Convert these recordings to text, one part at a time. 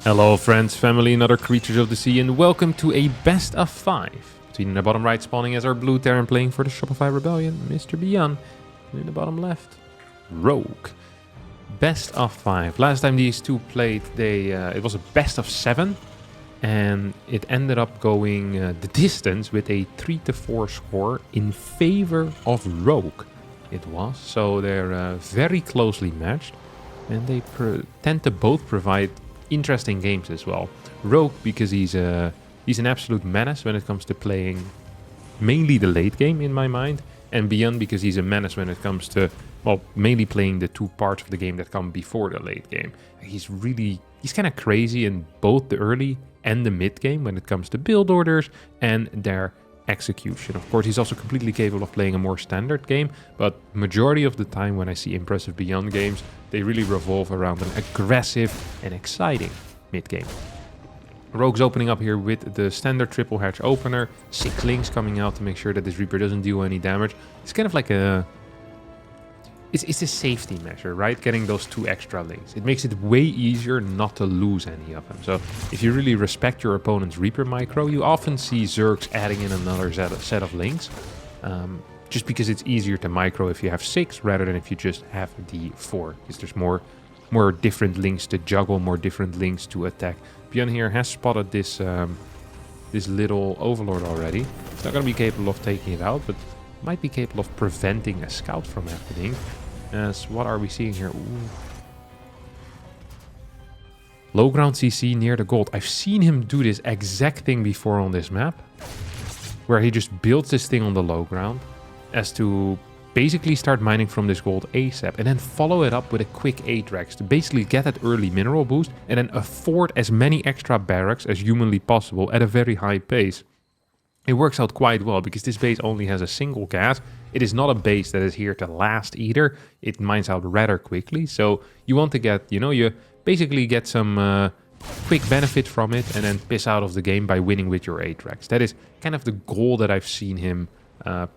Hello friends, family and other creatures of the sea, and welcome to a best of 5 between the bottom right spawning as our blue Terran playing for the Shopify Rebellion, Mr. Byun, and in the bottom left, Rogue. Best of 5. Last time these two played, it was a best of 7, and it ended up going the distance with a 3-4 score in favor of Rogue. It was, so they're very closely matched, and they tend to both provide interesting games as well. Rogue because he's an absolute menace when it comes to playing mainly the late game in my mind, and Byun because he's a menace when it comes to, well, mainly playing the two parts of the game that come before the late game. He's kind of crazy in both the early and the mid game when it comes to build orders and their execution. Of course, he's also completely capable of playing a more standard game, but majority of the time when I see impressive Byun games, they really revolve around an aggressive and exciting mid game. Rogue's opening up here with the standard triple hatch opener, 6 links coming out to make sure that this Reaper doesn't do any damage. It's kind of like it's a safety measure, right? Getting those 2 extra links. It makes it way easier not to lose any of them. So if you really respect your opponent's Reaper micro, you often see Zergs adding in another set of links. Just because it's easier to micro if you have 6 rather than if you just have the 4. Because there's more different links to juggle, more different links to attack. Byun here has spotted this little Overlord already. It's not going to be capable of taking it out, but might be capable of preventing a scout from happening. As what are we seeing here? Ooh. Low ground CC near the gold. I've seen him do this exact thing before on this map, where he just builds this thing on the low ground as to basically start mining from this gold ASAP and then follow it up with a quick Atrax to basically get that early mineral boost and then afford as many extra barracks as humanly possible at a very high pace. It works out quite well because this base only has a single gas. It is not a base that is here to last either. It mines out rather quickly. So you want to get, you basically get some quick benefit from it and then piss out of the game by winning with your Atrax. That is kind of the goal that I've seen him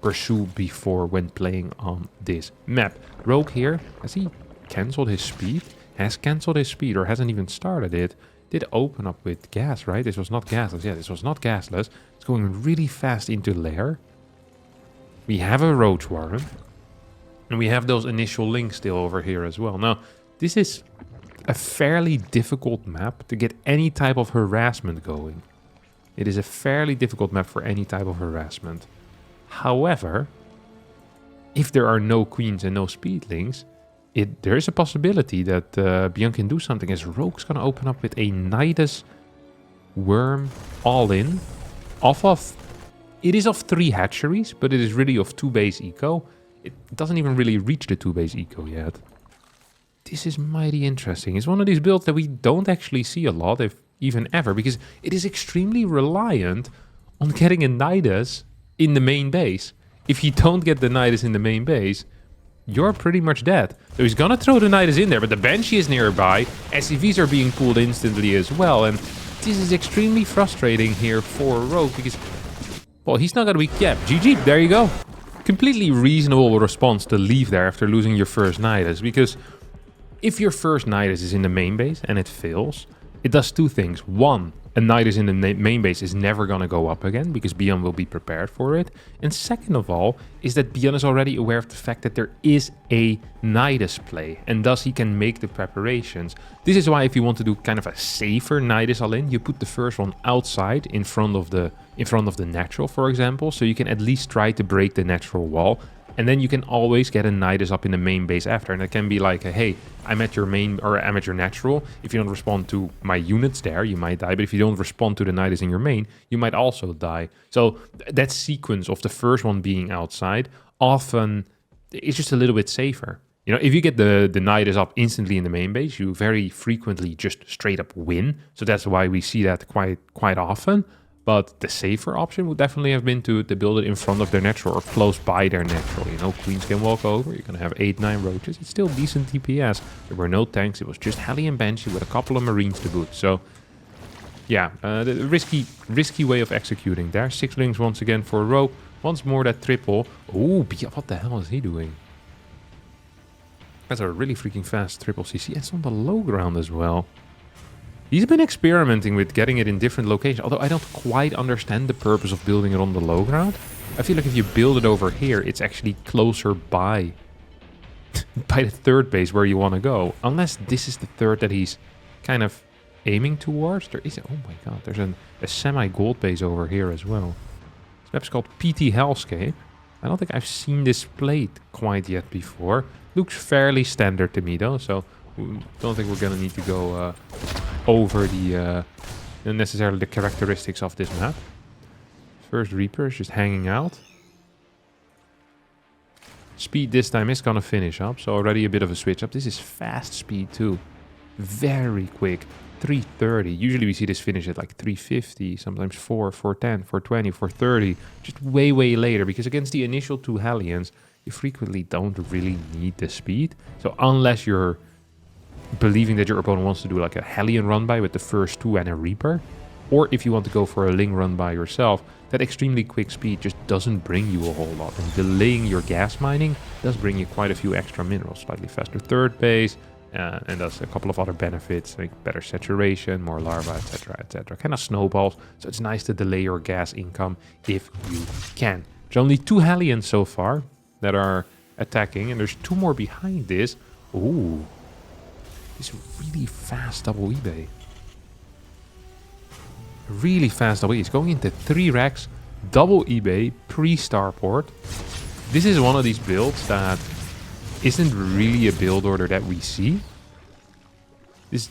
pursue before when playing on this map. Rogue here, has he cancelled his speed? Has cancelled his speed or hasn't even started it. Did open up with gas, right? This was not gasless. Yeah, this was not gasless. It's going really fast into lair. We have a roach warren. And we have those initial links still over here as well. Now, this is a fairly difficult map to get any type of harassment going. It is a fairly difficult map for any type of harassment. However, if there are no queens and no speed links, there is a possibility that Byun can do something, as Rogue's going to open up with a Nidus Worm all-in. It is of 3 hatcheries, but it is really of 2 base eco. It doesn't even really reach the 2 base eco yet. This is mighty interesting. It's one of these builds that we don't actually see a lot, if even ever, because it is extremely reliant on getting a Nidus in the main base. If you don't get the Nidus in the main base, you're pretty much dead. So he's gonna throw the Nidus in there, but the Banshee is nearby. SCVs are being pulled instantly as well, and this is extremely frustrating here for Rogue because, well, he's not gonna be... Yeah, GG, there you go. Completely reasonable response to leave there after losing your first Nidus, because if your first Nidus is in the main base and it fails, it does 2 things. 1, a Nidus in the main base is never going to go up again because Byun will be prepared for it. And second of all, is that Byun is already aware of the fact that there is a Nidus play, and thus he can make the preparations. This is why if you want to do kind of a safer Nidus all-in, you put the first one outside in front of the natural, for example, so you can at least try to break the natural wall. And then you can always get a Nidus up in the main base after. And it can be like, hey, I'm at your main, or I'm at your natural. If you don't respond to my units there, you might die. But if you don't respond to the Nidus in your main, you might also die. So that sequence of the first one being outside, often it's just a little bit safer. If you get the Nidus up instantly in the main base, you very frequently just straight up win. So that's why we see that quite often. But the safer option would definitely have been to build it in front of their natural or close by their natural. Queens can walk over. You're going to have 8-9 roaches. It's still decent DPS. There were no tanks. It was just Heli and Banshee with a couple of Marines to boot. So, yeah, the risky way of executing there. 6 links once again for Rogue. Once more that triple. Oh, what the hell is he doing? That's a really freaking fast triple CC. It's on the low ground as well. He's been experimenting with getting it in different locations, although I don't quite understand the purpose of building it on the low ground. I feel like if you build it over here, it's actually closer by the third base where you want to go. Unless this is the third that he's kind of aiming towards. There is, oh my god, there's a semi-gold base over here as well. This map's called PT Hellscape. I don't think I've seen this played quite yet before. Looks fairly standard to me though, so don't think we're gonna need to go over the necessarily the characteristics of this map. First Reaper is just hanging out. Speed this time is gonna finish up, so already a bit of a switch up. This is fast speed too. Very quick. 330. Usually we see this finish at like 350, sometimes 410, 420, 430. Just way, way later, because against the initial two Hellions, you frequently don't really need the speed. So unless you're believing that your opponent wants to do like a Hellion run by with the first two and a Reaper, or if you want to go for a Ling run by yourself, that extremely quick speed just doesn't bring you a whole lot. And delaying your gas mining does bring you quite a few extra minerals. Slightly faster third base, and does a couple of other benefits, like better saturation, more larvae, etc., etc. Kind of snowballs, so it's nice to delay your gas income if you can. There's only two Hellions so far that are attacking, and there's two more behind this. Ooh, this really fast double eBay. Really fast double. He's going into 3 racks, double eBay, pre-starport. This is one of these builds that isn't really a build order that we see. This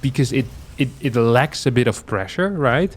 because it lacks a bit of pressure, right?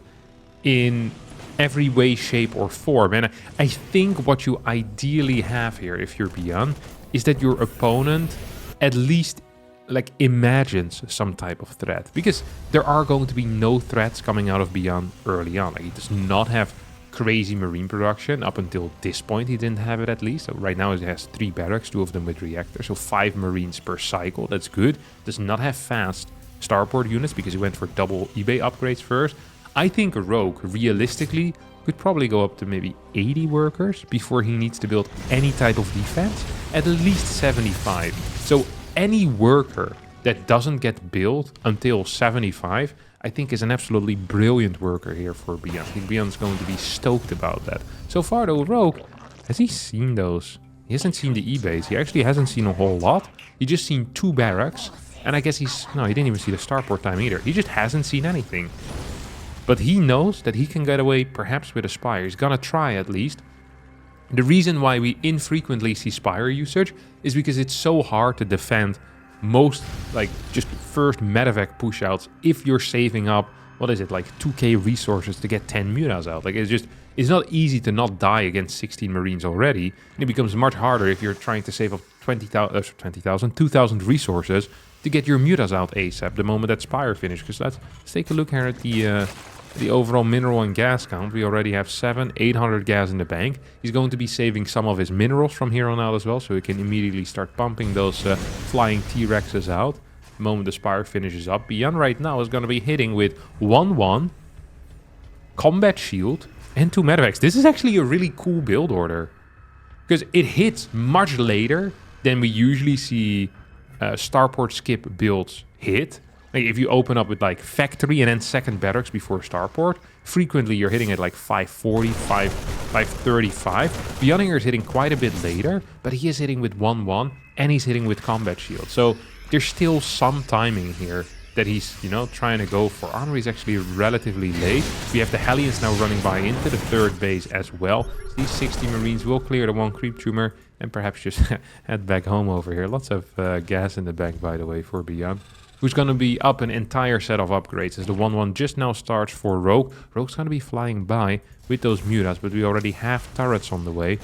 In every way, shape, or form. And I think what you ideally have here, if you're Byun, is that your opponent at least like imagines some type of threat, because there are going to be no threats coming out of Byun early on. Like, he does not have crazy marine production. Up until this point he didn't have it, at least. So right now he has 3 barracks, 2 of them with reactors, so 5 marines per cycle. That's good. Does not have fast starport units because he went for double eBay upgrades first. I think Rogue realistically could probably go up to maybe 80 workers before he needs to build any type of defense. At least 75. So any worker that doesn't get built until 75, I think is an absolutely brilliant worker here for Byun. I think Byun's going to be stoked about that. So far though, Rogue, has he seen those? He hasn't seen the eBays. He actually hasn't seen a whole lot. He just seen 2 barracks. And I guess no, he didn't even see the starport time either. He just hasn't seen anything. But he knows that he can get away perhaps with a Spire. He's gonna try at least. The reason why we infrequently see Spire usage is because it's so hard to defend most, like, just first medevac pushouts if you're saving up, what is it, like 2k resources to get 10 mutas out. Like, it's not easy to not die against 16 marines already, and it becomes much harder if you're trying to save up 2,000 resources to get your mutas out ASAP the moment that Spire finishes. Because let's take a look here at the overall mineral and gas count. We already have 800 gas in the bank. He's going to be saving some of his minerals from here on out as well, so he can immediately start pumping those flying T-Rexes out the moment the Spire finishes up. Byun right now is going to be hitting with 1-1, combat shield, and 2 medevacs. This is actually a really cool build order, because it hits much later than we usually see starport skip builds hit. Like, if you open up with like factory and then second barracks before starport, frequently you're hitting at like 540, 535. Byun here is hitting quite a bit later, but he is hitting with 1-1 and he's hitting with combat shield. So there's still some timing here that he's, you know, trying to go for. Armory is actually relatively late. We have the Hellions now running by into the third base as well. So these 60 marines will clear the 1 creep tumor and perhaps just head back home over here. Lots of gas in the bank, by the way, for Byun, who's going to be up an entire set of upgrades as the 1-1 just now starts for Rogue. Rogue's going to be flying by with those mutas, but we already have turrets on the way.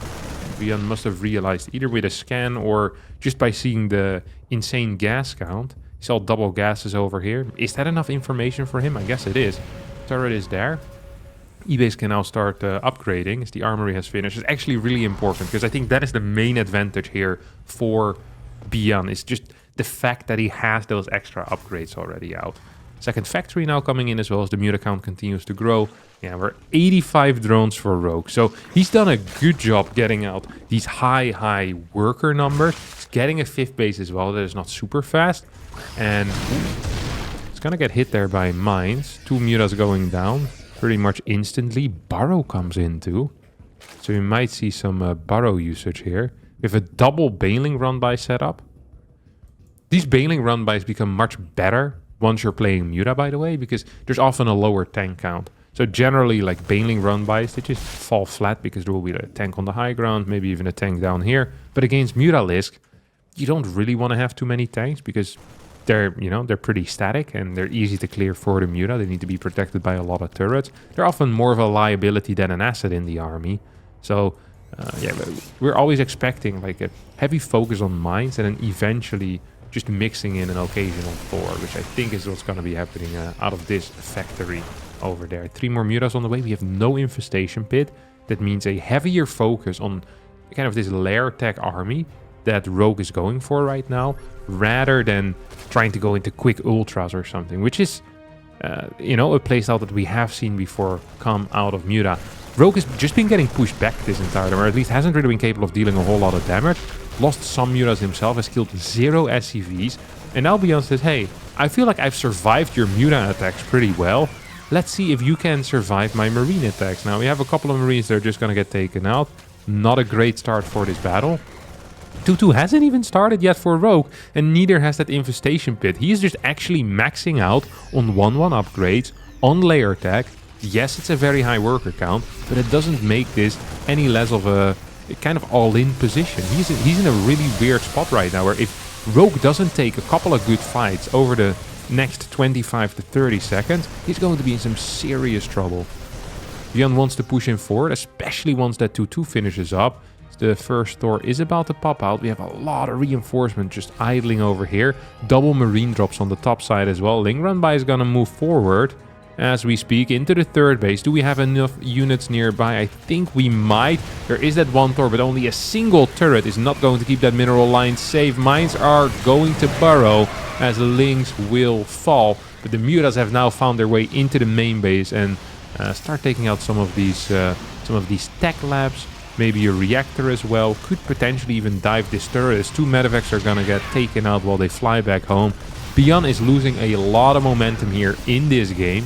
Byun must have realized, either with a scan or just by seeing the insane gas count. He saw double gases over here. Is that enough information for him? I guess it is. Turret is there. eBase can now start upgrading as the armory has finished. It's actually really important, because I think that is the main advantage here for Byun. It's just the fact that he has those extra upgrades already out. Second factory now coming in as well as the muta count continues to grow. Yeah, we're 85 drones for Rogue. So he's done a good job getting out these high worker numbers. He's getting a 5th base as well that is not super fast. And it's It's gonna get hit there by mines. 2 mutas going down pretty much instantly. Burrow comes in too. So you might see some burrow usage here. We have a double Baneling run-by setup. These Baneling run-bys become much better once you're playing Muta, by the way, because there's often a lower tank count. So generally, like Baneling run-bys, they just fall flat because there will be a tank on the high ground, maybe even a tank down here. But against Mutalisk, you don't really want to have too many tanks because they're, you know, they're pretty static and they're easy to clear for the Muta. They need to be protected by a lot of turrets. They're often more of a liability than an asset in the army. So yeah, we're always expecting like a heavy focus on mines and then eventually just mixing in an occasional Thor, which I think is what's going to be happening out of this factory over there. 3 more mutas on the way. We have no infestation pit. That means a heavier focus on kind of this lair tech army that Rogue is going for right now, rather than trying to go into quick ultras or something, which is, you know, a playstyle that we have seen before come out of Muta. Rogue has just been getting pushed back this entire time, or at least hasn't really been capable of dealing a whole lot of damage. Lost some mutas himself, has killed 0 SCVs, and now Byun says, hey, I feel like I've survived your Muta attacks pretty well. Let's see if you can survive my Marine attacks. Now, we have a couple of Marines that are just going to get taken out. Not a great start for this battle. 2-2 hasn't even started yet for Rogue, and neither has that Infestation Pit. He is just actually maxing out on 1-1 upgrades, on layer tech. Yes, it's a very high worker count, but it doesn't make this any less of a kind of all-in position. He's in a really weird spot right now, where if Rogue doesn't take a couple of good fights over the next 25 to 30 seconds, he's going to be in some serious trouble. Byun wants to push him forward, especially once that 2-2 finishes up. The first Thor is about to pop out. We have a lot of reinforcement just idling over here. Double Marine drops on the top side as well. Ling Run-by is gonna move forward as we speak into the third base. Do we have enough units nearby? I think we might. There is that 1 Thor, but only a single turret is not going to keep that mineral line safe. Mines are going to burrow as Lings will fall. But the Mutas have now found their way into the main base and start taking out some of these tech labs. Maybe a reactor as well. Could potentially even dive this turret, as 2 medevacs are gonna get taken out while they fly back home. Byun is losing a lot of momentum here in this game,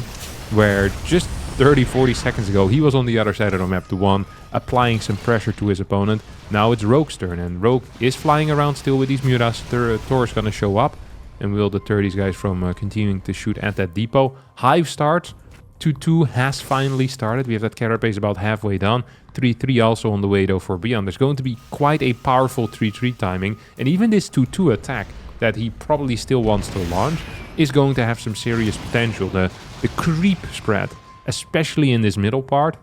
where just 30-40 seconds ago he was on the other side of the map to 1, applying some pressure to his opponent. Now it's Rogue's turn, and Rogue is flying around still with these mutas. Thor is gonna show up and will deter these guys from continuing to shoot at that depot. Hive starts. 2-2 has finally started. We have that carapace about halfway done. 3-3 also on the way though for Byun. There's going to be quite a powerful 3-3 timing. And even this 2-2 attack that he probably still wants to launch is going to have some serious potential. The creep spread, especially in this middle part,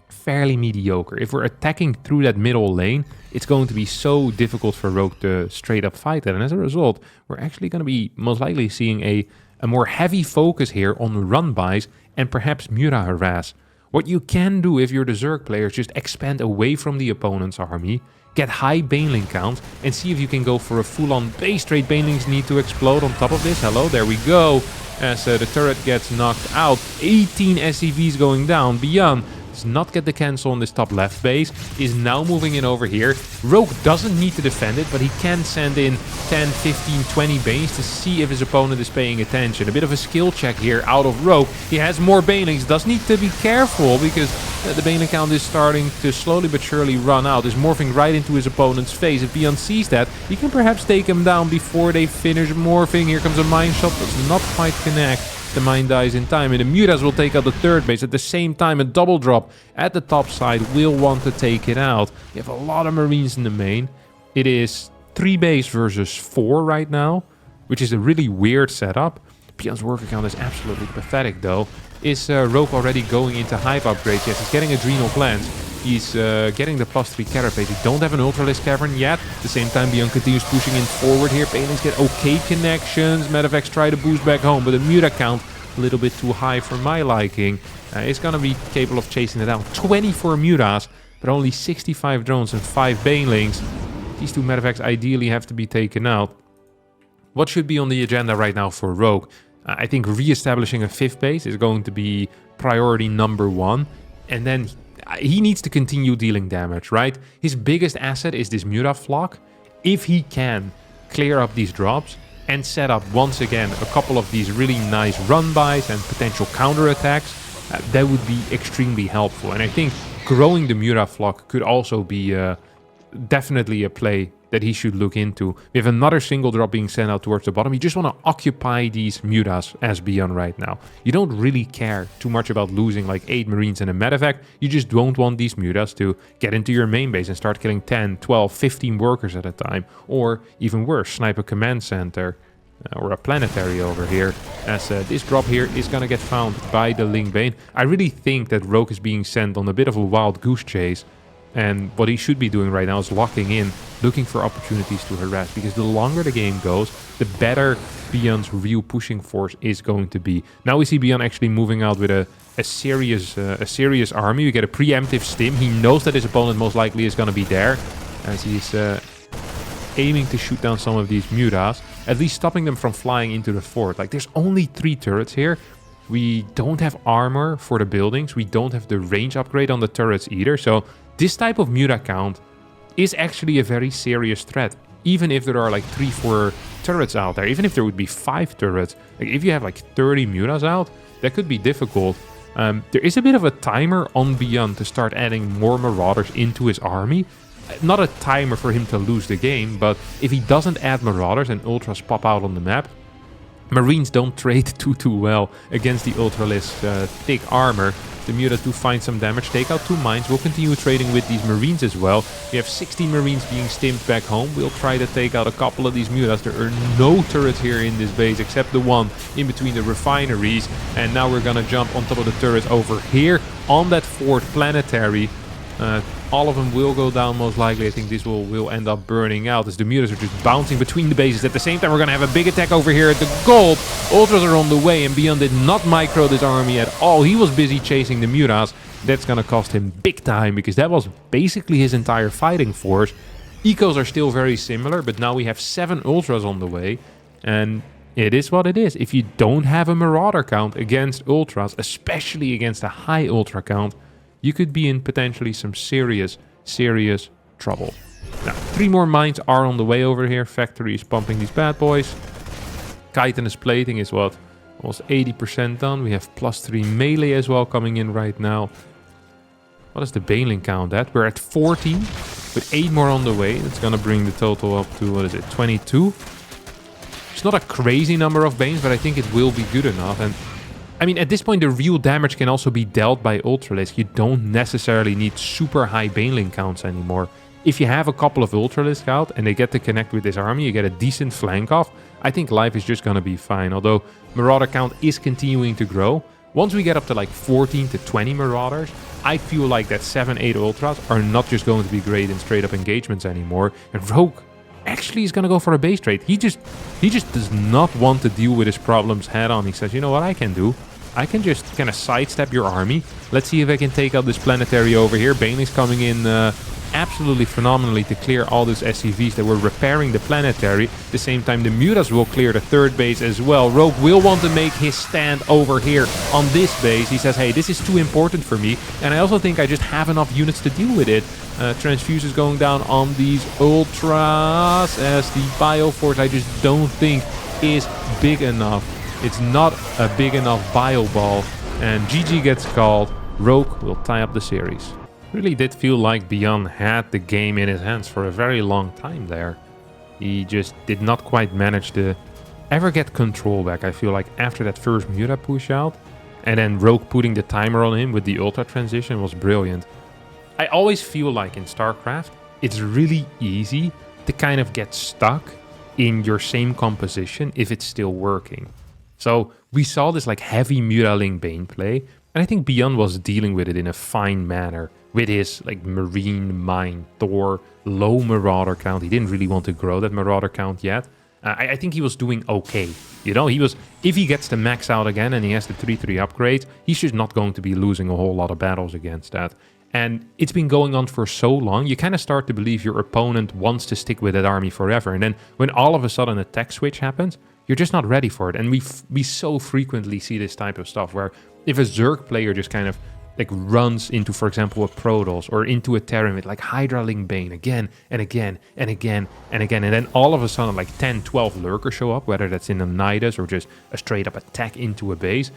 fairly mediocre. If we're attacking through that middle lane, it's going to be so difficult for Rogue to straight up fight that. And as a result, we're actually going to be most likely seeing a more heavy focus here on run-bys and perhaps Muta harass. What you can do if you're the Zerg player is just expand away from the opponent's army, get high Baneling counts, and see if you can go for a full-on base trade. Banelings need to explode on top of this. Hello, there we go. As the turret gets knocked out. 18 SCVs going down. Byun does not get the cancel on this top left base. Is now moving in over here. Rogue doesn't need to defend it, but he can send in 10, 15, 20 Banes to see if his opponent is paying attention. A bit of a skill check here out of Rogue. He has more Banelings. Does need to be careful because the Baneling count is starting to slowly but surely run out. Is morphing right into his opponent's face. If Byun sees that, he can perhaps take him down before they finish morphing. Here comes a mine shot. Does not quite connect. The mine dies in time, and the Mutas will take out the third base. At the same time, a double drop at the top side will want to take it out. You have a lot of Marines in the main. It is 3 base versus 4 right now, which is a really weird setup. Byun's worker count is absolutely pathetic, though. Is Rogue already going into Hive upgrades? Yes, he's getting Adrenal Glands. He's getting the +3 Carapace. We don't have an Ultralisk Cavern yet. At the same time, Byun continues pushing in forward here. Banelings get okay connections. Medevacs try to boost back home, but the Muta count a little bit too high for my liking. He's going to be capable of chasing it down. 24 Mutas, but only 65 drones and 5 Banelings. These 2 Medevacs ideally have to be taken out. What should be on the agenda right now for Rogue? I think re-establishing a 5th base is going to be priority number 1. And then he needs to continue dealing damage, right? His biggest asset is this Muta flock. If he can clear up these drops, and set up once again a couple of these really nice run-bys and potential counter-attacks, that would be extremely helpful. And I think growing the Muta flock could also be definitely a play that he should look into. We have another single drop being sent out towards the bottom. You just want to occupy these Mutas as Byun right now. You don't really care too much about losing like 8 Marines and a medevac. You just don't want these Mutas to get into your main base and start killing 10, 12, 15 workers at a time. Or even worse, snipe a command center or a planetary over here, as this drop here is going to get found by the Ling Bane. I really think that Rogue is being sent on a bit of a wild goose chase. And what he should be doing right now is locking in, looking for opportunities to harass. Because the longer the game goes, the better Byun's real pushing force is going to be. Now we see Byun actually moving out with a serious army. We get a preemptive stim. He knows that his opponent most likely is going to be there, as he's aiming to shoot down some of these Mutas, at least stopping them from flying into the fort. Like, there's only 3 turrets here. We don't have armor for the buildings. We don't have the range upgrade on the turrets either. So this type of Muta count is actually a very serious threat. Even if there are like 3-4 turrets out there, even if there would be 5 turrets, like if you have like 30 Mutas out, that could be difficult. There is a bit of a timer on Byun to start adding more Marauders into his army. Not a timer for him to lose the game, but if he doesn't add Marauders and Ultras pop out on the map, Marines don't trade too well against the Ultralisk thick armor. The Mutas do find some damage, take out 2 mines. We'll continue trading with these Marines as well. We have 16 Marines being stimmed back home. We'll try to take out a couple of these Mutas. There are no turrets here in this base except the one in between the refineries. And now we're gonna jump on top of the turrets over here on that fort planetary. All of them will go down most likely. I think this will end up burning out as the Mutas are just bouncing between the bases. At the same time, we're going to have a big attack over here at the gold. Ultras are on the way, and Byun did not micro this army at all. He was busy chasing the Mutas. That's going to cost him big time, because that was basically his entire fighting force. Ecos are still very similar, but now we have 7 Ultras on the way. And it is what it is. If you don't have a Marauder count against Ultras, especially against a high Ultra count, you could be in potentially some serious trouble. Now, 3 more mines are on the way over here. Factory is pumping these bad boys. Chitinous plating is what? Almost 80% done. We have +3 melee as well coming in right now. What is the Baneling count at? We're at 14, with 8 more on the way. That's going to bring the total up to, what is it, 22? It's not a crazy number of Banes, but I think it will be good enough. And I mean, at this point, the real damage can also be dealt by Ultralisk. You don't necessarily need super high Baneling counts anymore. If you have a couple of Ultralisk out and they get to connect with this army, you get a decent flank off, I think life is just going to be fine. Although Marauder count is continuing to grow. Once we get up to like 14 to 20 Marauders, I feel like that 7-8 Ultras are not just going to be great in straight up engagements anymore. And Rogue actually is going to go for a base trade. He just does not want to deal with his problems head on. He says, you know what I can do? I can just kind of sidestep your army. Let's see if I can take out this planetary over here. Baneling's coming in absolutely phenomenally to clear all those SCVs that were repairing the planetary. At the same time, the Mutas will clear the 3rd base as well. Rogue will want to make his stand over here on this base. He says, hey, this is too important for me. And I also think I just have enough units to deal with it. Transfuse is going down on these Ultras, as the Bioforce I just don't think is big enough. It's not a big enough bio ball, and GG gets called. Rogue will tie up the series. Really did feel like Byun had the game in his hands for a very long time there. He just did not quite manage to ever get control back. I feel like after that first Muta push out, and then Rogue putting the timer on him with the Ultra transition was brilliant. I always feel like in StarCraft, it's really easy to kind of get stuck in your same composition if it's still working. So we saw this like heavy Mutaling Bane play, and I think Byun was dealing with it in a fine manner with his like Marine, Mine, Thor, low Marauder count. He didn't really want to grow that Marauder count yet. I think he was doing okay. You know, if he gets to max out again and he has the 3-3 upgrade, he's just not going to be losing a whole lot of battles against that. And it's been going on for so long, you kind of start to believe your opponent wants to stick with that army forever. And then when all of a sudden a tech switch happens, you're just not ready for it. And we so frequently see this type of stuff where if a Zerg player just kind of like runs into, for example, a Protoss or into a Terran with like Hydra Link Bane again and again and again and again, and then all of a sudden like 10, 12 lurkers show up, whether that's in a Nidus or just a straight up attack into a base.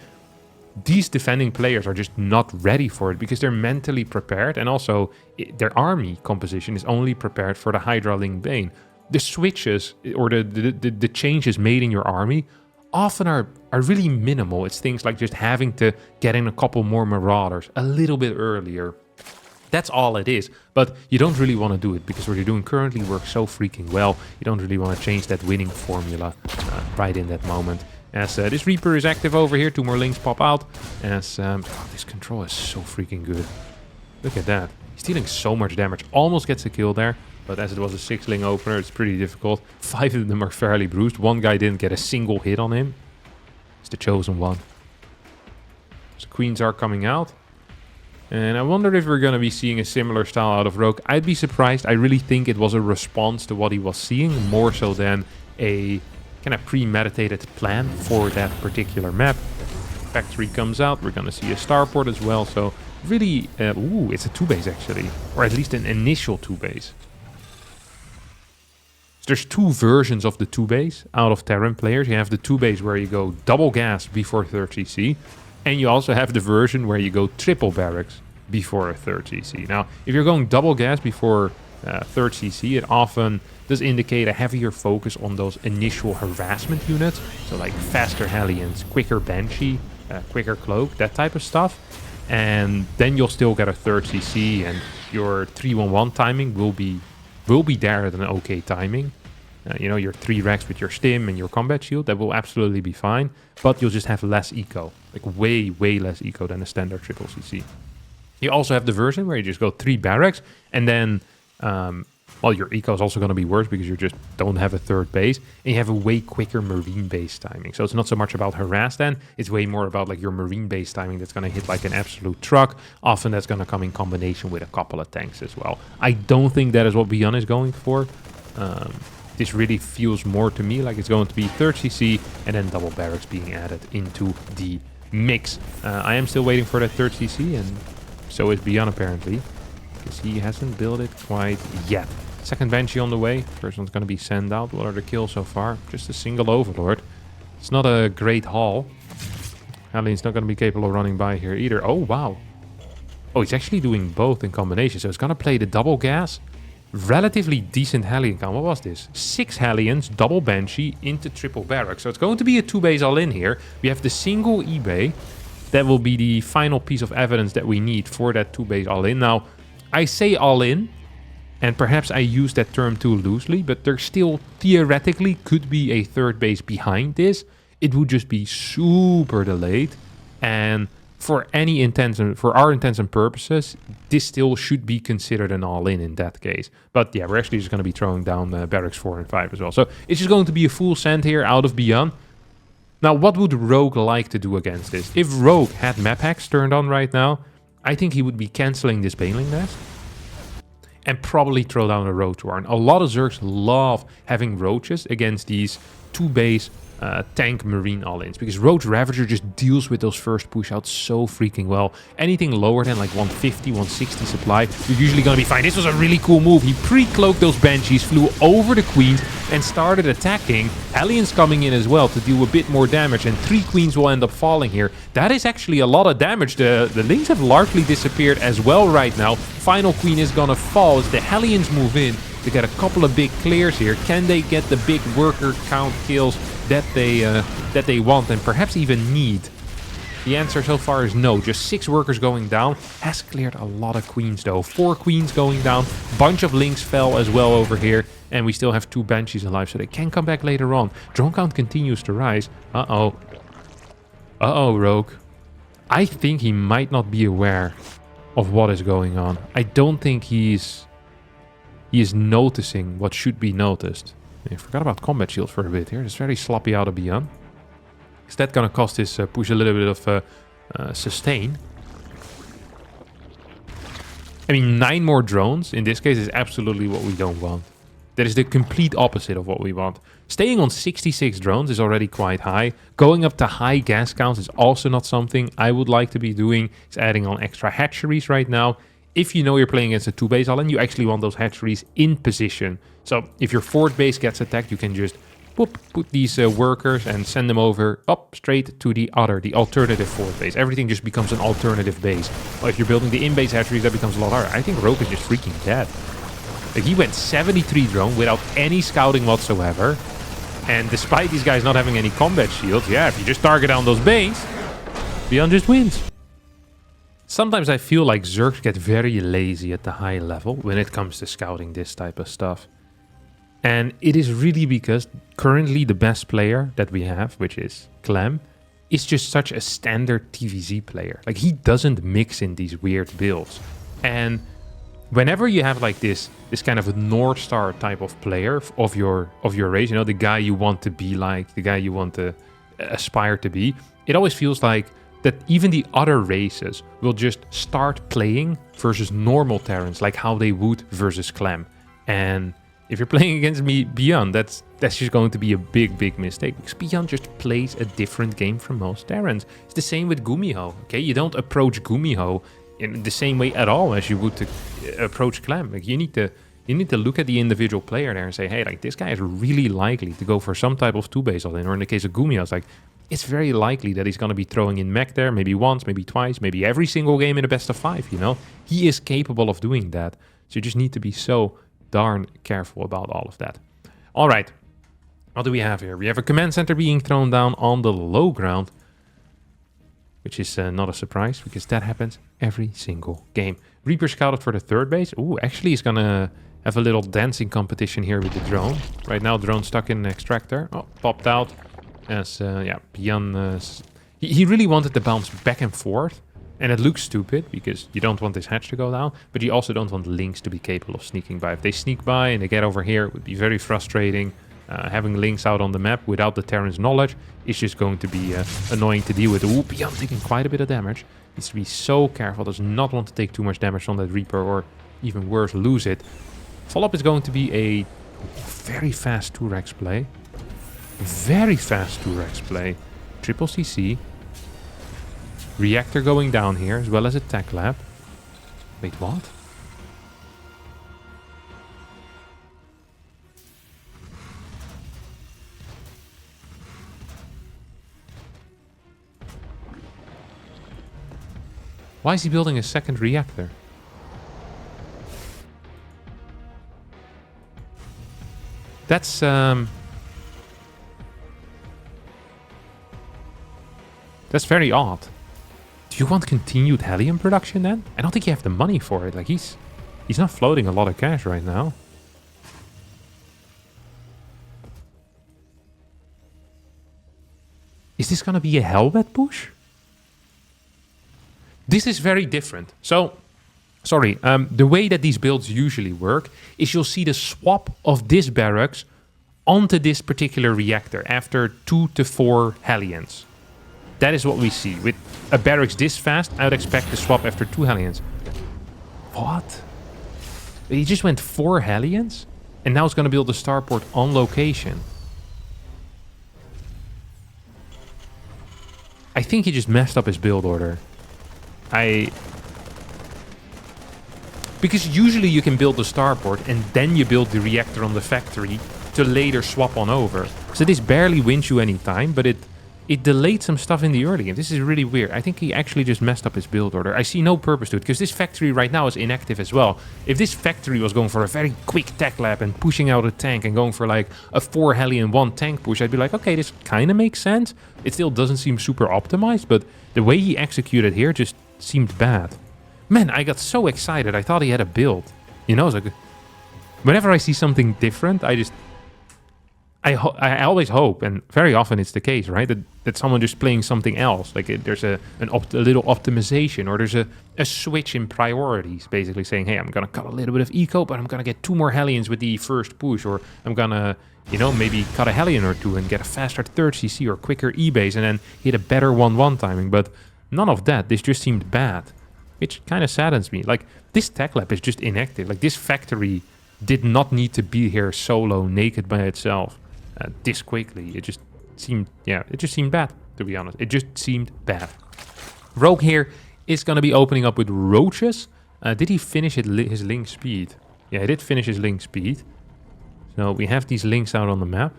These defending players are just not ready for it because they're mentally prepared, and also their army composition is only prepared for the Hydra Link Bane. The switches or the changes made in your army often are really minimal. It's things like just having to get in a couple more Marauders a little bit earlier. That's all it is. But you don't really want to do it because what you're doing currently works so freaking well. You don't really want to change that winning formula right in that moment. As this Reaper is active over here, 2 more links pop out. As this control is so freaking good. Look at that. He's dealing so much damage. Almost gets a kill there. But as it was a 6-ling opener, it's pretty difficult. 5 of them are fairly bruised. 1 guy didn't get a single hit on him. It's the chosen one. So Queens are coming out. And I wonder if we're going to be seeing a similar style out of Rogue. I'd be surprised. I really think it was a response to what he was seeing, more so than a kind of premeditated plan for that particular map. Factory comes out. We're going to see a starport as well. So really, ooh, it's a 2-base actually. Or at least an initial 2-base. There's 2 versions of the 2-base out of Terran players. You have the 2-base where you go double gas before 3rd CC. And you also have the version where you go triple barracks before a 3rd CC. Now, if you're going double gas before 3rd CC, it often does indicate a heavier focus on those initial harassment units. So like faster Hellions, quicker Banshee, quicker Cloak, that type of stuff. And then you'll still get a 3rd CC and your 3-1-1 timing will be there at an okay timing. You know, your 3 racks with your stim and your combat shield, that will absolutely be fine. But you'll just have less eco. Like way, way less eco than a standard triple CC. You also have the version where you just go 3 barracks. And then, well, your eco is also going to be worse because you just don't have a 3rd base. And you have a way quicker marine base timing. So it's not so much about harass then. It's way more about like your marine base timing that's going to hit like an absolute truck. Often that's going to come in combination with a couple of tanks as well. I don't think that is what Byun is going for. This really feels more to me like it's going to be 3rd CC and then double barracks being added into the mix. I am still waiting for that 3rd CC, and so is Byun apparently, because he hasn't built it quite yet. 2nd Banshee on the way. First one's going to be sent out. What are the kills so far? Just a single Overlord. It's not a great haul. Hellion's not going to be capable of running by here either. Oh, wow. Oh, he's actually doing both in combination. So it's going to play the double gas. Relatively decent Hellion count. What was this? 6 Hellions, double Banshee into triple barracks. So it's going to be a 2-base all-in here. We have the single eBay. That will be the final piece of evidence that we need for that 2-base all-in. Now, I say all-in, and perhaps I use that term too loosely, but there still theoretically could be a 3rd base behind this. It would just be super delayed, and for our intents and purposes, this still should be considered an all-in that case. But yeah, we're actually just going to be throwing down barracks 4 and 5 as well. So it's just going to be a full send here out of Byun. Now, what would Rogue like to do against this? If Rogue had map hacks turned on right now, I think he would be canceling this Baneling Nest and probably throw down a Roach Warren. A lot of Zergs love having Roaches against these 2-base tank marine all-ins, because Roach Ravager just deals with those first push outs so freaking well. Anything lower than like 150, 160 supply, you're usually going to be fine. This was a really cool move. He pre-cloaked those Banshees, flew over the Queens, and started attacking. Hellions coming in as well to do a bit more damage, and 3 Queens will end up falling here. That is actually a lot of damage. The Lings have largely disappeared as well right now. Final Queen is going to fall as the Hellions move in to get a couple of big clears here. Can they get the big worker count kills that they want and perhaps even need? The answer so far is no. Just 6 workers going down. Has cleared a lot of Queens though. 4 Queens going down. Bunch of Lings fell as well over here. And we still have 2 Banshees alive, so they can come back later on. Drone count continues to rise. Uh-oh. Uh-oh, Rogue. I think he might not be aware of what is going on. I don't think he is noticing what should be noticed. I forgot about combat shield for a bit here. It's very sloppy out of Byun. Is that going to cost his push a little bit of sustain? I mean, 9 more drones in this case is absolutely what we don't want. That is the complete opposite of what we want. Staying on 66 drones is already quite high. Going up to high gas counts is also not something I would like to be doing. It's adding on extra hatcheries right now. If you know you're playing against a 2-base island, you actually want those hatcheries in position. So if your 4th base gets attacked, you can just put these workers and send them over up straight to the alternative 4th base. Everything just becomes an alternative base. Well, if you're building the in-base hatcheries, that becomes a lot harder. I think Rogue is just freaking dead. Like, he went 73 drone without any scouting whatsoever. And despite these guys not having any combat shields, yeah, if you just target down those base, Byun just wins. Sometimes I feel like Zergs get very lazy at the high level when it comes to scouting this type of stuff. And it is really because currently the best player that we have, which is Clem, is just such a standard TVZ player. Like, he doesn't mix in these weird builds. And whenever you have like this kind of a North Star type of player of your race, you know, the guy you want to be like, the guy you want to aspire to be, it always feels like that even the other races will just start playing versus normal Terrans, like how they would versus Clem. And if you're playing against me, Byun, that's just going to be a big mistake, because Byun just plays a different game from most Terrans. It's the same with Gumiho, okay? You don't approach Gumiho in the same way at all as you would to approach Clem. Like, you need to look at the individual player there and say, hey, like, this guy is really likely to go for some type of 2-base all-in. Or in the case of Gumiho, it's like, it's very likely that he's going to be throwing in mech there, maybe once, maybe twice, maybe every single game in a best of 5, you know? He is capable of doing that. So you just need to be so darn careful about all of that. All right. What do we have here? We have a command center being thrown down on the low ground, which is not a surprise because that happens every single game. Reaper scouted for the 3rd base. Ooh, actually he's going to have a little dancing competition here with the drone. Right now, drone stuck in an extractor. Oh, popped out. As, yeah, Byun, he really wanted to bounce back and forth. And it looks stupid because you don't want this hatch to go down, but you also don't want Lynx to be capable of sneaking by. If they sneak by and they get over here, it would be very frustrating. Having Lynx out on the map without the Terran's knowledge is just going to be annoying to deal with. Ooh, Byun taking quite a bit of damage. Needs to be so careful. Does not want to take too much damage on that Reaper, or even worse, lose it. Follow-up is going to be a very fast 2-Rex play. Very fast 2-Rex play. Triple CC. Reactor going down here, as well as a tech lab. Wait, what? Why is he building a 2nd reactor? That's very odd. Do you want continued helium production then? I don't think you have the money for it. Like, he's not floating a lot of cash right now. Is this gonna be a Hellbat push? This is very different. So, sorry, the way that these builds usually work is you'll see the swap of this barracks onto this particular reactor after 2 to 4 Hellions. That is what we see. With a barracks this fast, I would expect the swap after 2 Hellions. What? He just went 4 Hellions? And now it's going to build a starport on location. I think he just messed up his build order. Because usually you can build the starport and then you build the reactor on the factory to later swap on over. So this barely wins you any time, but it delayed some stuff in the early game. This is really weird. I think he actually just messed up his build order. I see no purpose to it, because this factory right now is inactive as well. If this factory was going for a very quick tech lab and pushing out a tank and going for like a 4 heli and 1 tank push, I'd be like, okay, this kind of makes sense. It still doesn't seem super optimized, but the way he executed here just seemed bad. Man, I got so excited. I thought he had a build. You know, it's like, whenever I see something different, I always hope, and very often it's the case, right? That someone just playing something else. Like there's a little optimization, or there's a switch in priorities, basically saying, hey, I'm going to cut a little bit of eco, but I'm going to get 2 more Hellions with the first push, or I'm going to, you know, maybe cut a Hellion or 2 and get a faster 3rd CC or quicker E-base and then hit a better 1-1 timing. But none of that. This just seemed bad, which kind of saddens me. Like, this tech lab is just inactive. Like, this factory did not need to be here solo, naked by itself. this quickly. It just seemed, yeah, it just seemed bad, to be honest. It just seemed bad. Rogue here is going to be opening up with roaches. Did he finish his link speed? Yeah, he did finish his link speed. So we have these links out on the map.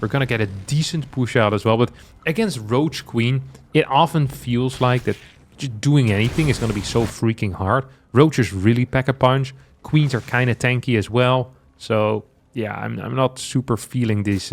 We're going to get a decent push out as well. But against Roach Queen, it often feels like that just doing anything is going to be so freaking hard. Roaches really pack a punch. Queens are kind of tanky as well. So yeah, I'm not super feeling these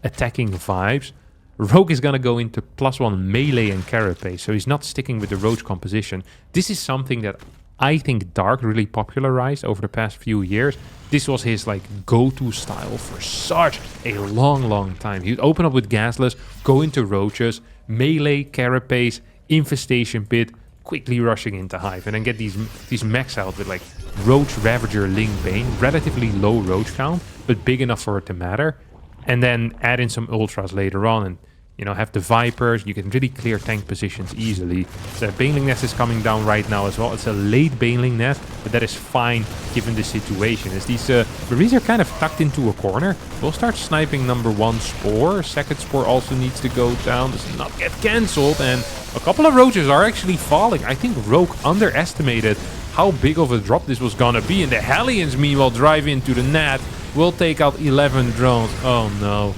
attacking vibes. Rogue is going to go into +1 melee and carapace, so he's not sticking with the roach composition. This is something that I think Dark really popularized over the past few years. This was his like go-to style for such a long time. He'd open up with gasless, go into roaches, melee, carapace, infestation pit, quickly rushing into hive, and then get these mechs out with like Roach Ravager Ling Bane, relatively low roach count, but big enough for it to matter. And then add in some ultras later on and, you know, have the Vipers. You can really clear tank positions easily. The Baneling Nest is coming down right now as well. It's a late Baneling Nest, but that is fine given the situation. As these Marines are kind of tucked into a corner. We'll start sniping number 1 Spore. Second Spore also needs to go down. Does not get cancelled. And a couple of Roaches are actually falling. I think Rogue underestimated how big of a drop this was gonna be. And the Hellions, meanwhile, drive into the net. We'll take out 11 drones. Oh no.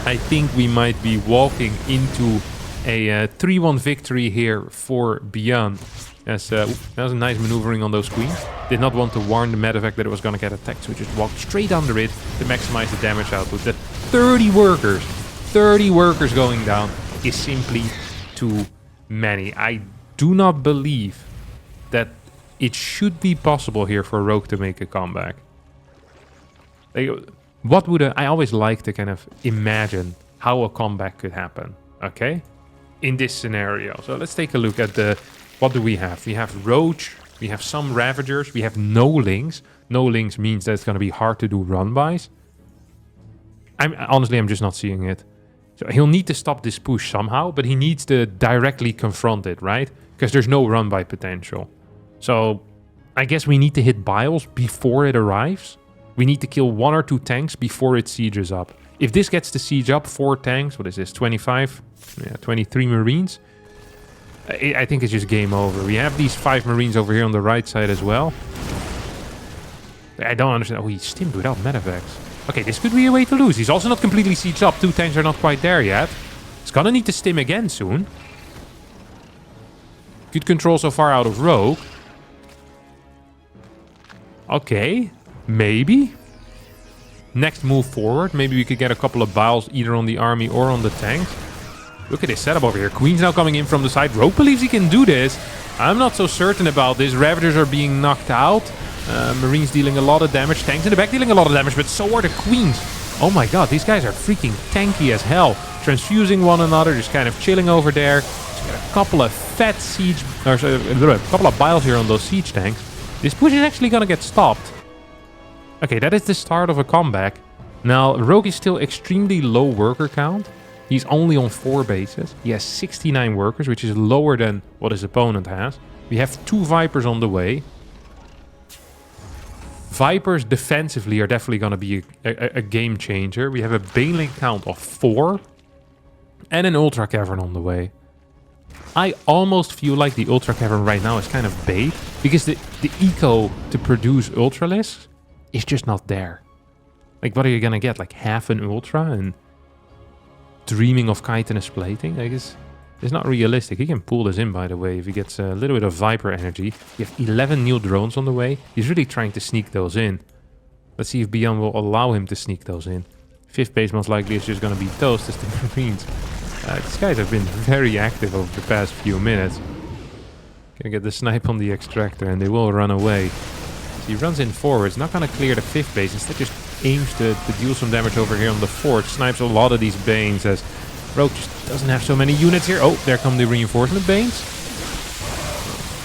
I think we might be walking into a 3-1 victory here for Byun. As that was a nice maneuvering on those queens. Did not want to warn the medevac that it was going to get attacked, so just walked straight under it to maximize the damage output. That 30 workers going down is simply too many. I do not believe that it should be possible here for Rogue to make a comeback. What would I always like to kind of imagine how a comeback could happen, okay? In this scenario. So let's take a look at what do we have? We have Roach, we have some Ravagers, we have no links. No links means that it's going to be hard to do run-bys. Honestly, I'm just not seeing it. So he'll need to stop this push somehow, but he needs to directly confront it, right? Because there's no run-by potential. So I guess we need to hit Biles before it arrives. We need to kill 1 or 2 tanks before it sieges up. If this gets to siege up, 4 tanks, what is this, 25? Yeah, 23 Marines. I think it's just game over. We have these 5 Marines over here on the right side as well. I don't understand. Oh, he stimmed without medevacs. Okay, this could be a way to lose. He's also not completely sieged up. 2 tanks are not quite there yet. He's gonna need to stim again soon. Good control so far out of Rogue. Okay. Maybe. Next move forward. Maybe we could get a couple of Biles either on the army or on the tanks. Look at this setup over here. Queen's now coming in from the side. Rogue believes he can do this. I'm not so certain about this. Ravagers are being knocked out. Marines dealing a lot of damage. Tanks in the back dealing a lot of damage, but so are the Queens. Oh my god, these guys are freaking tanky as hell. Transfusing one another, just kind of chilling over there. Just get a couple of fat siege, or a couple of Biles here on those siege tanks. This push is actually gonna get stopped. Okay, that is the start of a comeback. Now, Rogue is still extremely low worker count. He's only on 4 bases. He has 69 workers, which is lower than what his opponent has. We have 2 Vipers on the way. Vipers defensively are definitely going to be a game changer. We have a Baneling count of 4. And an Ultra Cavern on the way. I almost feel like the Ultra Cavern right now is kind of bait. Because the eco to produce Ultralisks is just not there. Like, what are you gonna get? Like half an Ultra and dreaming of chitinous plating? I guess it's not realistic. He can pull this in, by the way, if he gets a little bit of Viper energy. You have 11 new drones on the way. He's really trying to sneak those in. Let's see if Byun will allow him to sneak those in. 5th base most likely is just gonna be toast as the Marines. These guys have been very active over the past few minutes. Gonna get the snipe on the extractor and they will run away. He runs in forwards, not going to clear the 5th base, instead just aims to deal some damage over here on the 4th. Snipes a lot of these Banes as Rogue just doesn't have so many units here. Oh, there come the reinforcement Banes.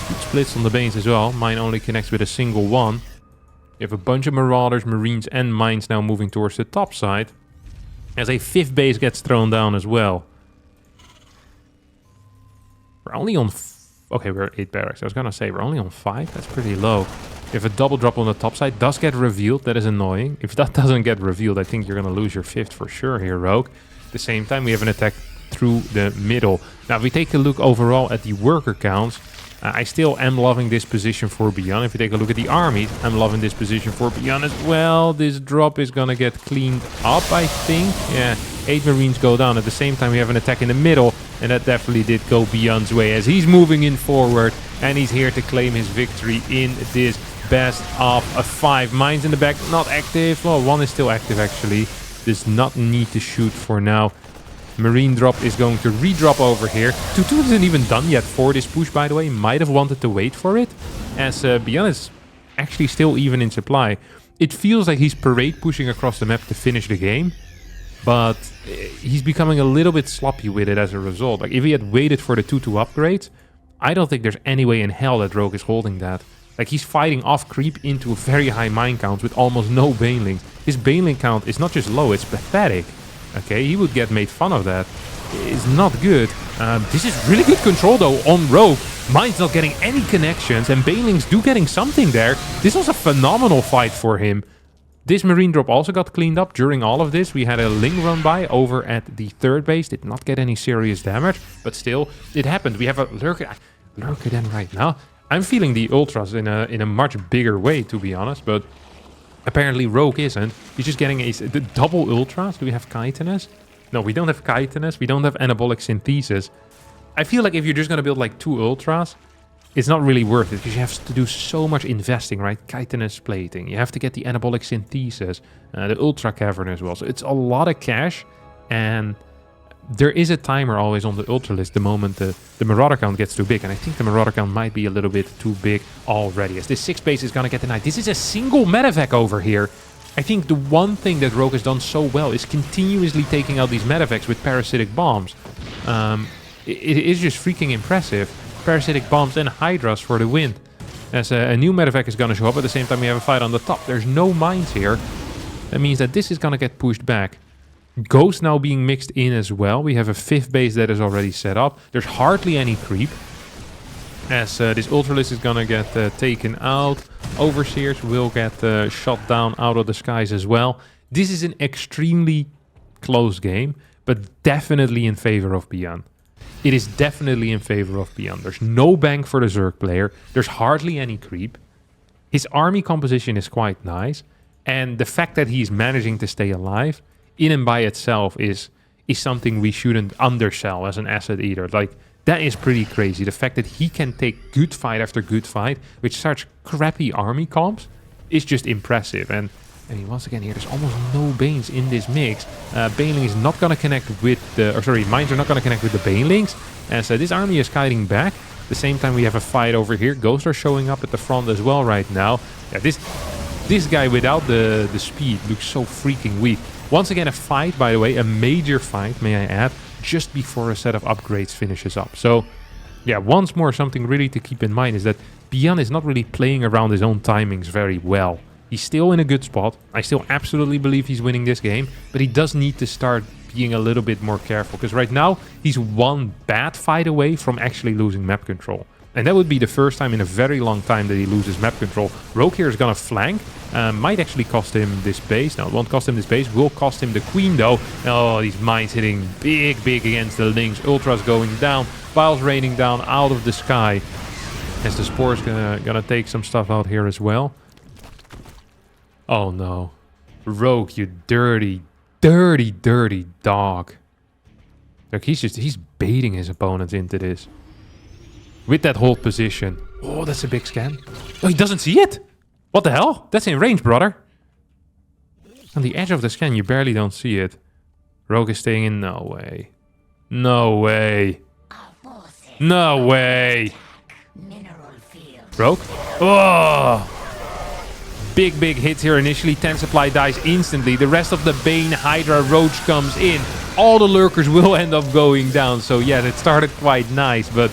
Good splits on the Banes as well. Mine only connects with a single one. You have a bunch of Marauders, Marines and Mines now moving towards the top side. As a 5th base gets thrown down as well. We're only on... Okay, we're at 8 barracks. I was going to say, we're only on 5. That's pretty low. You have a double drop on the top side. Does get revealed. That is annoying. If that doesn't get revealed, I think you're going to lose your 5th for sure here, Rogue. At the same time, we have an attack through the middle. Now, if we take a look overall at the worker counts, I still am loving this position for Byun. If you take a look at the armies, I'm loving this position for Byun as well. This drop is going to get cleaned up, I think. Yeah, 8 Marines go down. At the same time, we have an attack in the middle, and that definitely did go Byun's way as he's moving in forward, and he's here to claim his victory in this best of 5. Mines in the back, not active. Well, 1 is still active, actually. Does not need to shoot for now. Marine drop is going to redrop over here. 2-2 isn't even done yet for this push, by the way. Might have wanted to wait for it, as Byun is actually still even in supply. It feels like he's parade pushing across the map to finish the game, but he's becoming a little bit sloppy with it as a result. Like, if he had waited for the 2-2 upgrade, I don't think there's any way in hell that Rogue is holding that. Like, he's fighting off creep into a very high mine count with almost no banelings. His baneling count is not just low, it's pathetic. Okay, he would get made fun of that. It's not good. This is really good control, though, on Rogue. Mine's not getting any connections, and banelings do getting something there. This was a phenomenal fight for him. This marine drop also got cleaned up during all of this. We had a Ling run by over at the 3rd base. Did not get any serious damage, but still, it happened. We have a lurker then right now. I'm feeling the ultras in a much bigger way, to be honest, but apparently Rogue isn't. He's just getting the double ultras. Do we have chitinous? No, we don't have chitinous. We don't have anabolic synthesis. I feel like if you're just going to build like 2 ultras, it's not really worth it because you have to do so much investing, right? Chitinous plating. You have to get the anabolic synthesis, the ultra cavern as well. So it's a lot of cash, and there is a timer always on the ultra list the moment the marauder count gets too big, and I think the marauder count might be a little bit too big already, as this 6 base is going to get denied. This is a single medevac over here. I think the one thing that Rogue has done so well is continuously taking out these medevacs with parasitic bombs. It is just freaking impressive. Parasitic bombs and hydras for the win. As a new medevac is going to show up, at the same time we have a fight on the top. There's no mines here. That means that this is going to get pushed back. Ghost now being mixed in as well. We have a 5th base that is already set up. There's hardly any creep, as this Ultralisk is gonna get taken out. Overseers will get shot down out of the skies as well. This is an extremely close game, but definitely in favor of Byun. It is definitely in favor of Byun. There's no bank for the Zerg player. There's hardly any creep. His army composition is quite nice, and the fact that he's managing to stay alive in and by itself is something we shouldn't undersell as an asset either. Like, that is pretty crazy. The fact that he can take good fight after good fight with such crappy army comps is just impressive. And I mean, once again here, there's almost no Banes in this mix. Baneling is not going to connect with the... Or sorry, mines are not going to connect with the Banelings. And so this army is kiting back. At the same time, we have a fight over here. Ghosts are showing up at the front as well right now. Yeah, this guy without the speed looks so freaking weak. Once again, a fight, by the way, a major fight, may I add, just before a set of upgrades finishes up. So, yeah, once more, something really to keep in mind is that Byun is not really playing around his own timings very well. He's still in a good spot. I still absolutely believe he's winning this game, but he does need to start being a little bit more careful, because right now, he's one bad fight away from actually losing map control. And that would be the first time in a very long time that he loses map control. Rogue here is going to flank. Might actually cost him this base. No, it won't cost him this base. Will cost him the queen, though. Oh, these mines hitting big against the links. Ultras going down. Piles raining down out of the sky. As the Spore's gonna take some stuff out here as well. Oh, no. Rogue, you dirty dog. Look, he's baiting his opponents into this. With that hold position. Oh, that's a big scan. Oh, he doesn't see it? What the hell? That's in range, brother. On the edge of the scan, you barely don't see it. Rogue is staying in. No way. No way. No way. Rogue? Oh! Big hits here initially. 10 supply dies instantly. The rest of the Bane Hydra Roach comes in. All the lurkers will end up going down. So yeah, it started quite nice, but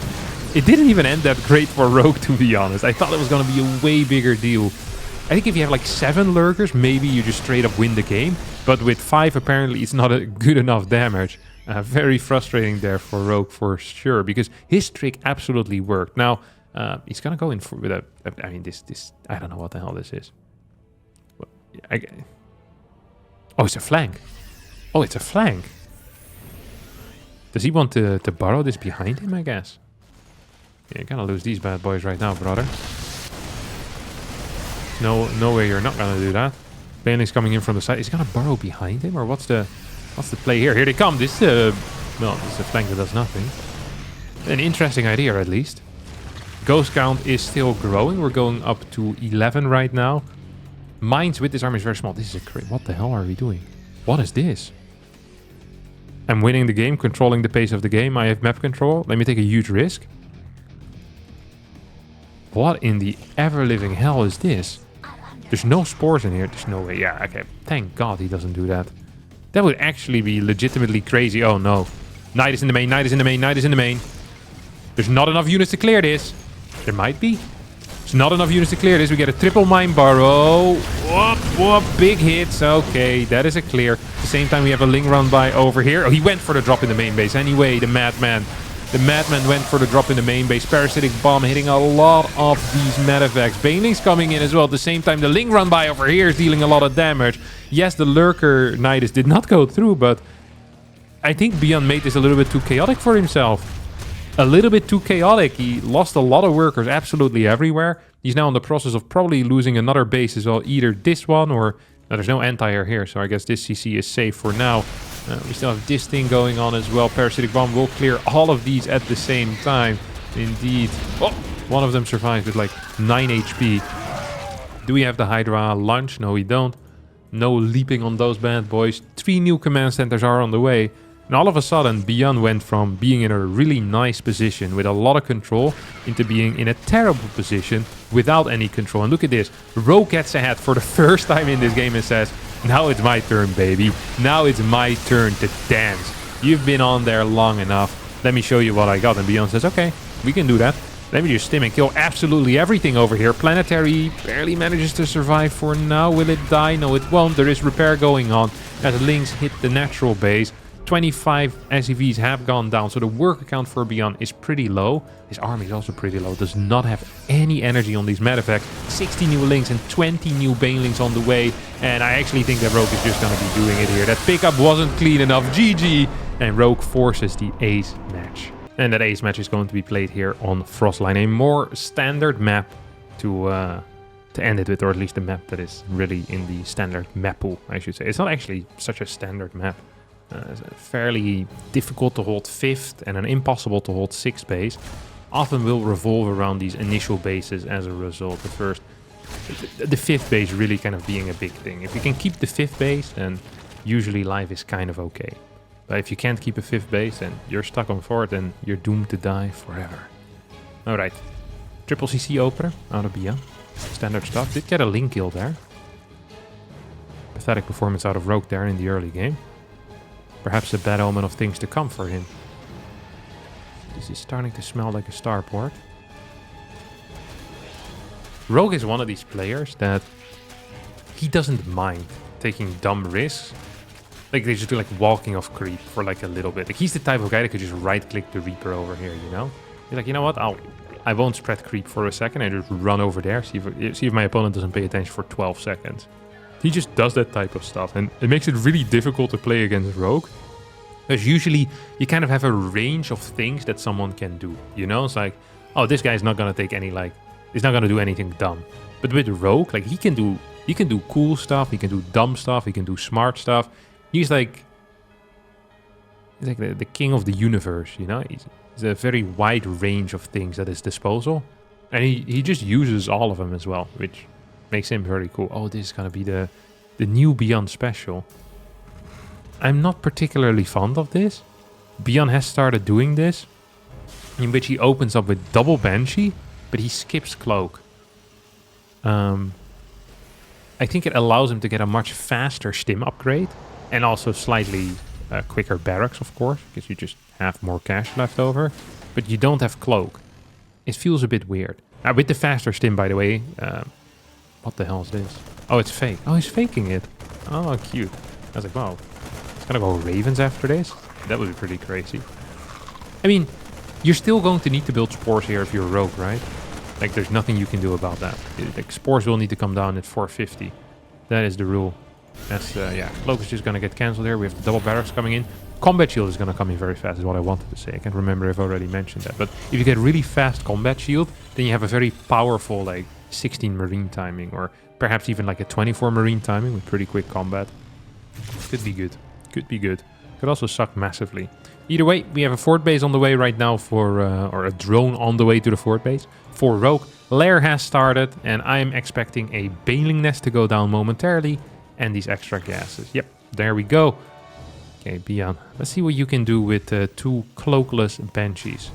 it didn't even end that great for Rogue, to be honest. I thought it was going to be a way bigger deal. I think if you have like 7 lurkers, maybe you just straight up win the game. But with 5, apparently it's not a good enough damage. Very frustrating there for Rogue for sure, because his trick absolutely worked. Now, He's gonna go in for with a. I mean, this. I don't know what the hell this is. Oh, it's a flank. Oh, it's a flank. Does he want to borrow this behind him? I guess. Yeah, you're gonna lose these bad boys right now, brother. No way you're not gonna do that. Bailey's coming in from the side. Is he gonna burrow behind him, or what's the play here? Here they come. This is a flank that does nothing. An interesting idea, at least. Ghost count is still growing. We're going up to 11 right now. Mines with this army is very small. This is a great. What the hell are we doing? What is this? I'm winning the game, controlling the pace of the game. I have map control. Let me take a huge risk. What in the ever-living hell is this? There's no spores in here. There's no way. Yeah, okay. Thank God he doesn't do that. That would actually be legitimately crazy. Oh, no. Knight is in the main. Knight is in the main. Knight is in the main. There's not enough units to clear this. There might be. There's not enough units to clear this. We get a triple mine burrow. Whoop, whoop. Big hits. Okay, that is a clear. At the same time, we have a Ling run by over here. Oh, he went for the drop in the main base. Anyway, the madman. The madman went for the drop in the main base. Parasitic bomb hitting a lot of these medevacts. Baneling's coming in as well. At the same time, the Ling run by over here is dealing a lot of damage. Yes, the Lurker Nidus did not go through, but I think Byun made this a little bit too chaotic for himself. A little bit too chaotic. He lost a lot of workers absolutely everywhere. He's now in the process of probably losing another base as well. Either this one or... No, there's no anti-air here, so I guess this CC is safe for now. We still have this thing going on as well. Parasitic bomb will clear all of these at the same time. Indeed. Oh, one of them survived with like 9 HP. Do we have the Hydra launch? No, we don't. No leaping on those bad boys. 3 new command centers are on the way. And all of a sudden, Byun went from being in a really nice position with a lot of control into being in a terrible position without any control. And look at this. Rogue gets ahead for the first time in this game and says, now it's my turn, baby. Now it's my turn to dance. You've been on there long enough. Let me show you what I got. And Byun says, okay, we can do that. Let me just stim and kill absolutely everything over here. Planetary barely manages to survive for now. Will it die? No, it won't. There is repair going on as Lynx hit the natural base. 25 SCVs have gone down, so the worker count for Byun is pretty low. His army is also pretty low. Does not have any energy on these medevacts. 60 new Lynx and 20 new Banelings on the way. And I actually think that Rogue is just going to be doing it here. That pickup wasn't clean enough. GG. And Rogue forces the ace match. And that ace match is going to be played here on Frostline. A more standard map to end it with, or at least a map that is really in the standard map pool, I should say. It's not actually such a standard map. It's fairly difficult to hold 5th and an impossible to hold 6th base. Often will revolve around these initial bases as a result. The 5th base really kind of being a big thing. If you can keep the 5th base, then usually life is kind of okay. But if you can't keep a 5th base, then you're stuck on 4th and you're doomed to die forever. Alright. Triple CC opener out of Byun. Standard stuff. Did get a Link kill there. Pathetic performance out of Rogue there in the early game. Perhaps a bad omen of things to come for him. This is starting to smell like a starport. Rogue is one of these players that he doesn't mind taking dumb risks. Like they just do like walking off creep for like a little bit. Like he's the type of guy that could just right click the Reaper over here, you know? He's like, you know what? I won't spread creep for a second. I just run over there, see if my opponent doesn't pay attention for 12 seconds. He just does that type of stuff, and it makes it really difficult to play against Rogue. Because usually you kind of have a range of things that someone can do, you know? It's like, oh, this guy's not going to take any, like, he's not going to do anything dumb. But with Rogue, like, he can do cool stuff, he can do dumb stuff, he can do smart stuff. He's like the king of the universe, you know? He's a very wide range of things at his disposal. And he just uses all of them as well, which makes him very cool. Oh, this is going to be the new Byun special. I'm not particularly fond of this. Byun has started doing this, in which he opens up with double Banshee, but he skips Cloak. I think it allows him to get a much faster stim upgrade, and also slightly quicker barracks, of course, because you just have more cash left over. But you don't have Cloak. It feels a bit weird. With the faster stim, by the way... what the hell is this? Oh, it's fake. Oh, he's faking it. Oh, cute. I was like, wow. It's gonna go Ravens after this? That would be pretty crazy. I mean, You're still going to need to build spores here if you're a rogue, right? Like, there's nothing you can do about that. Like, spores will need to come down at 450. That is the rule. As, yeah, Cloak is just going to get cancelled here. We have the double barracks coming in. Combat shield is going to come in very fast, is what I wanted to say. I can't remember if I already mentioned that. But if you get really fast combat shield, then you have a very powerful, like, 16 marine timing. Or perhaps even like a 24 marine timing with pretty quick combat. Could be good. Could be good. Could also suck massively. Either way, we have a fort base on the way right now for... or a drone on the way to the fort base for Rogue. Lair has started, and I am expecting a Baneling nest to go down momentarily. And these extra gases. Yep, there we go. Okay, Byun. Let's see what you can do with 2 cloakless Banshees.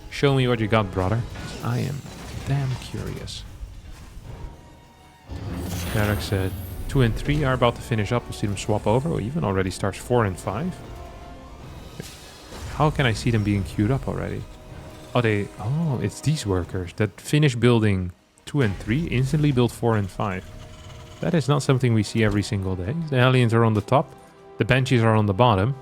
Show me what you got, brother. I am damn curious. Barracks 2 and 3 are about to finish up. We'll see them swap over. Or even already starts 4 and 5. How can I see them being queued up already? Oh, it's these workers that finish building 2 and 3, instantly build 4 and 5. That is not something we see every single day. The Hellions are on the top. The Banshees are on the bottom.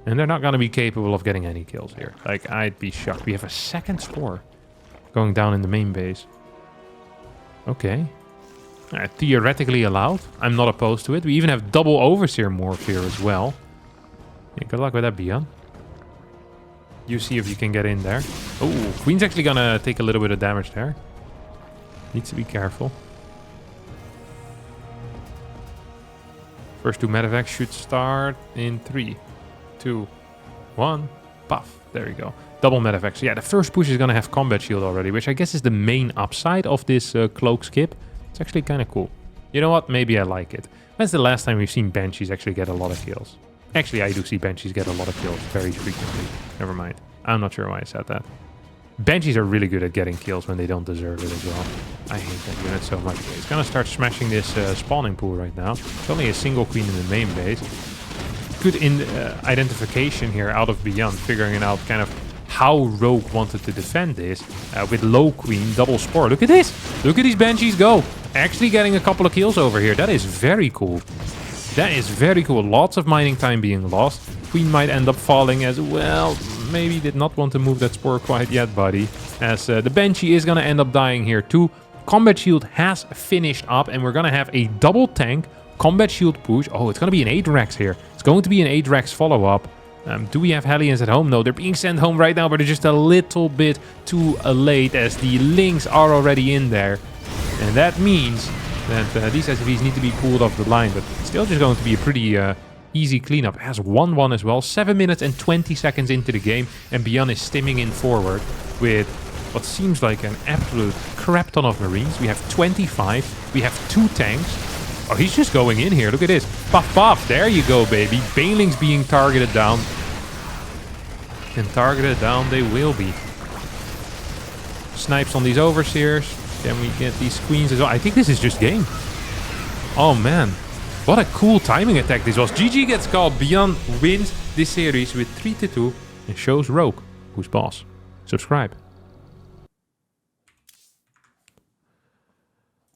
And they're not going to be capable of getting any kills here. Like, I'd be shocked. We have a second spore going down in the main base. Okay. Theoretically allowed. I'm not opposed to it. We even have double Overseer Morph here as well. Yeah, good luck with that, Byun. You see if you can get in there. Oh, Queen's actually going to take a little bit of damage there. Needs to be careful. First 2 medevacs should start in 3, 2, 1. Puff. There you go. Double medevacs. Yeah, the first push is going to have combat shield already, which I guess is the main upside of this cloak skip. It's actually kind of cool. You know what? Maybe I like it. When's the last time we've seen Banshees actually get a lot of kills? Actually, I do see Banshees get a lot of kills very frequently. Never mind. I'm not sure why I said that. Banshees are really good at getting kills when they don't deserve it as well. I hate that unit so much. It's going to start smashing this spawning pool right now. It's only a single queen in the main base. Good identification here out of Byun, figuring out kind of how Rogue wanted to defend this with low queen, double spore. Look at this! Look at these Banshees go! Actually getting a couple of kills over here. That is very cool. That is very cool. Lots of mining time being lost. Queen might end up falling as well. Maybe did not want to move that spore quite yet, buddy. As the Banshee is going to end up dying here too. Combat shield has finished up and we're going to have a double tank combat shield push. Oh, it's going to be an 8 Rex here. It's going to be an 8 Rex follow-up. Do we have Hellions at home? No, they're being sent home right now, but they're just a little bit too late as the Lynx are already in there. And that means that these SCVs need to be pulled off the line, but still just going to be a pretty easy cleanup. It has 1-1 as well. 7 minutes and 20 seconds into the game, and Byun is stimming in forward with what seems like an absolute crap ton of Marines. We have 25. We have 2 tanks. Oh, he's just going in here. Look at this. Puff, puff. There you go, baby. Banelings being targeted down. And targeted down they will be. Snipes on these Overseers. Can we get these Queens as well? I think this is just game. Oh, man. What a cool timing attack this was. GG gets called. Byun wins this series with 3-2 and shows Rogue who's boss. Subscribe.